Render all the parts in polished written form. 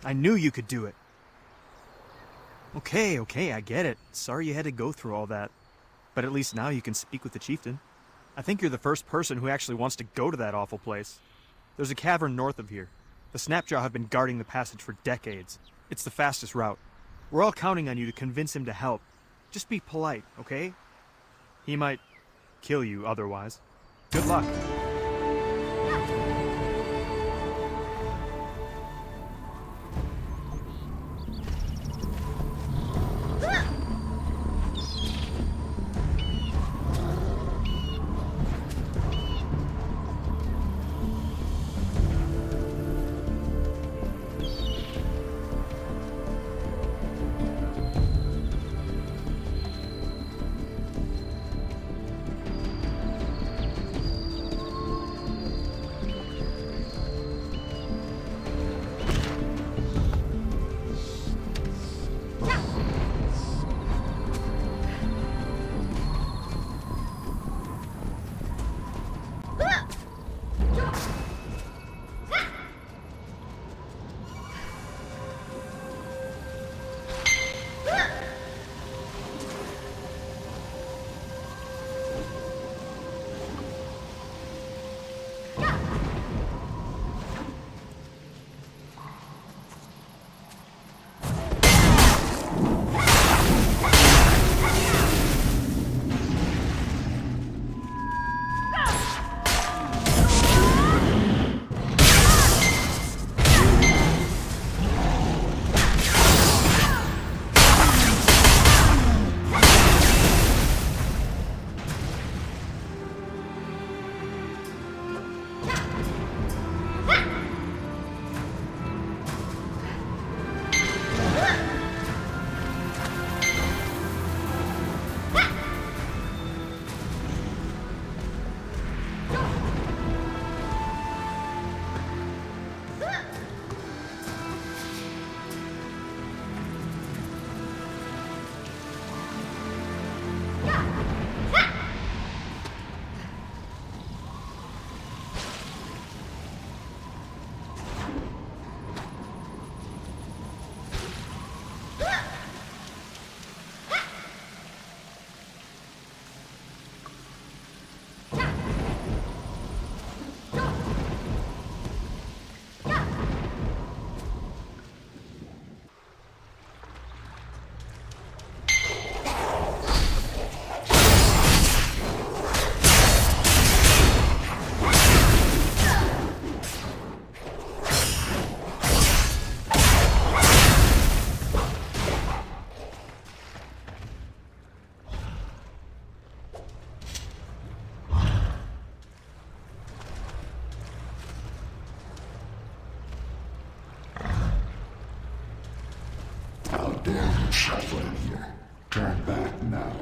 I knew you could do it. Okay, I get it. Sorry you had to go through all that. But at least now you can speak with the chieftain. I think you're the first person who actually wants to go to that awful place. There's a cavern north of here. The Snapjaw have been guarding the passage for decades. It's the fastest route. We're all counting on you to convince him to help. Just be polite, okay? He might kill you otherwise. Good luck. Dare you shuffle in here? Turn back now.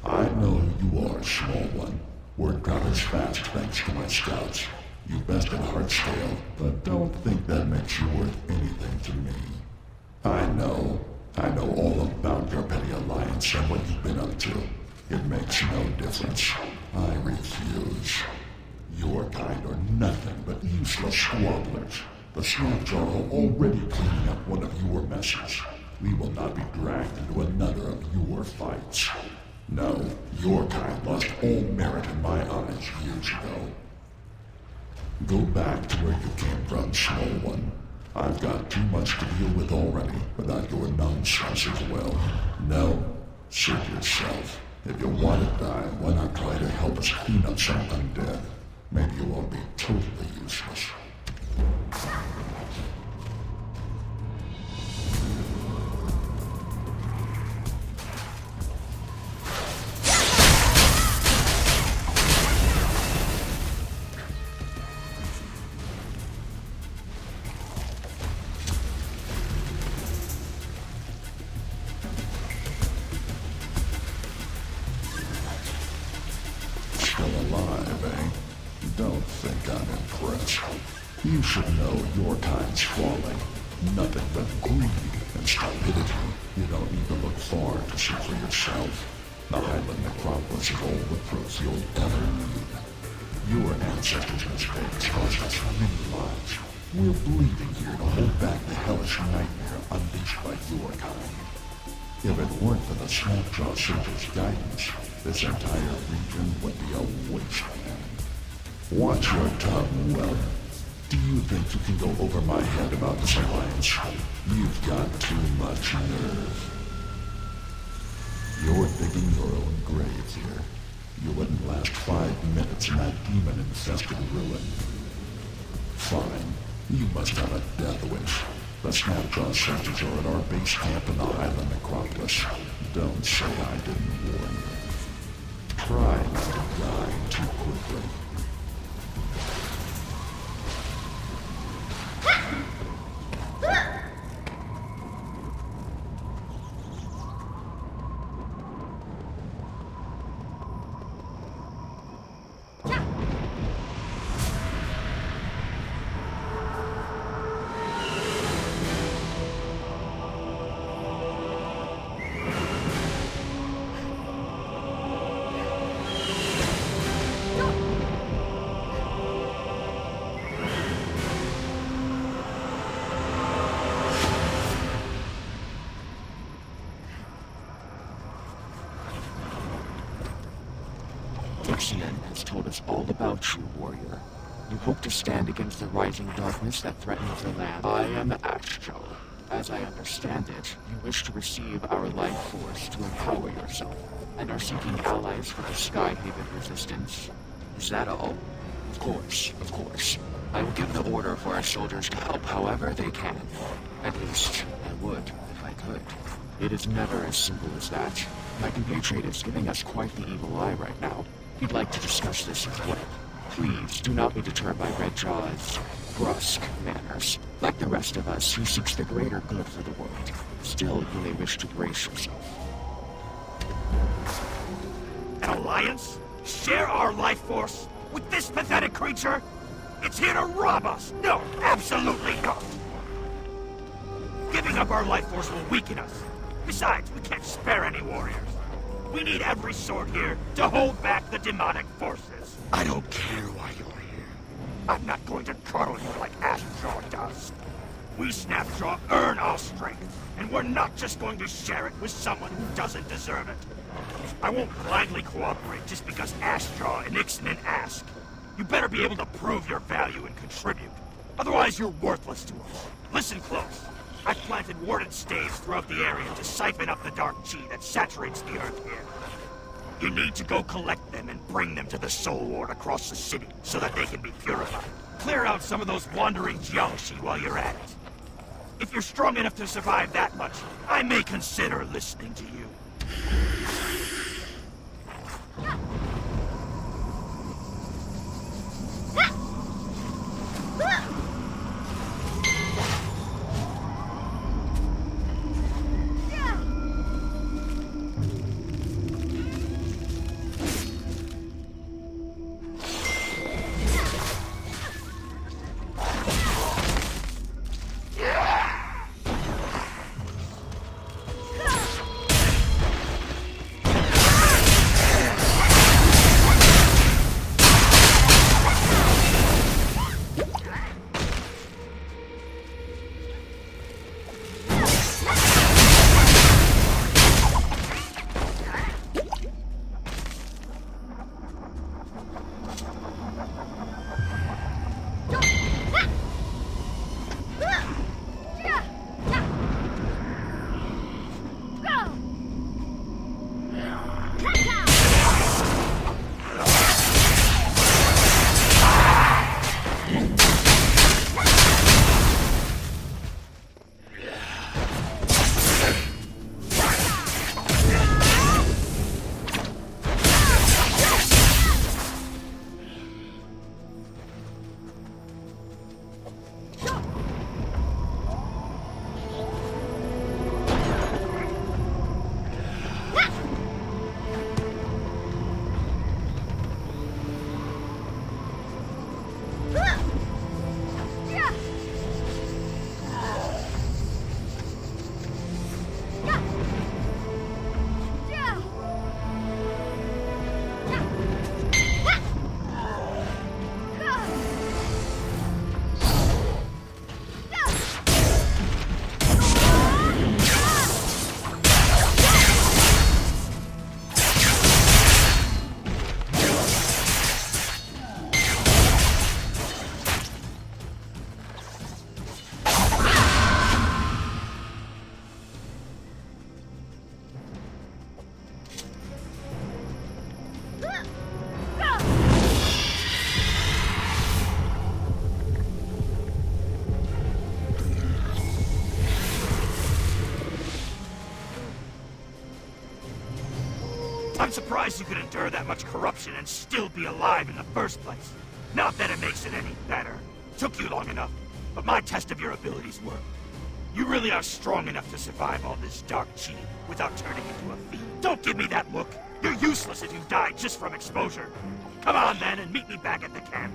I know you are a small one. Word travels fast thanks to my scouts. You bested Heartstale, but don't think that makes you worth anything to me. I know all about your petty alliance and what you've been up to. It makes no difference. I refuse. Your kind are nothing but useless squabblers. The Snapjaw are already cleaning up one of your messes. We will not be dragged into another of your fights. No, your kind lost all merit in my eyes years ago. Go back to where you came from, small one. I've got too much to deal with already without your nonsense as well. No, suit yourself. If you want to die, why not try to help us clean up some undead? Maybe you won't be totally useless. Don't think I'm impressed. You should know your kind's falling. Nothing but greed and stupidity. You don't need to look far to see for yourself. The Highland Necropolis is all the proof you'll ever need. Your ancestors' mistakes cost us many lives. We're bleeding here to hold back the hellish nightmare unleashed by your kind. If it weren't for the Snapjaw Surge's guidance, this entire region would be a wasteland. Watch your tongue, Weller. Do you think you can go over my head about this alliance? You've got too much nerve. You're digging your own grave here. You wouldn't last 5 minutes in that demon-infested ruin. Fine. You must have a death wish. The Snapjaw Surges are at our base camp in the Highland Necropolis. Don't say I didn't warn you. Try not to die too quickly. Ixion has told us all about you, warrior. You hope to stand against the rising darkness that threatens the land. I am Astro. As I understand it, you wish to receive our life force to empower yourself, and are seeking allies for the Skyhaven resistance. Is that all? Of course, of course. I will give the order for our soldiers to help however they can. At least, I would, if I could. It is never as simple as that. My compatriot is giving us quite the evil eye right now. We'd like to discuss this as well. Please do not be deterred by Redjaw's brusque manners. Like the rest of us, he seeks the greater good for the world. Still, you may wish to brace yourself. An alliance? Share our life force with this pathetic creature? It's here to rob us! No, absolutely not! Giving up our life force will weaken us. Besides, we can't spare any warriors. We need every sword here to hold back the demonic forces. I don't care why you're here. I'm not going to cuddle you like Ashjaw does. We Snapjaw earn our strength, and we're not just going to share it with someone who doesn't deserve it. I won't blindly cooperate just because Ashjaw and Ixanin ask. You better be able to prove your value and contribute. Otherwise, you're worthless to us. Listen close. I've planted warded staves throughout the area to siphon up the dark chi that saturates the earth here. You need to go collect them and bring them to the Soul Ward across the city so that they can be purified. Clear out some of those wandering Jiangshi while you're at it. If you're strong enough to survive that much, I may consider listening to you. I'm surprised you could endure that much corruption and still be alive in the first place. Not that it makes it any better. Took you long enough, but my test of your abilities worked. You really are strong enough to survive all this dark chi without turning into a fiend. Don't give me that look. You're useless if you die just from exposure. Come on then and meet me back at the camp.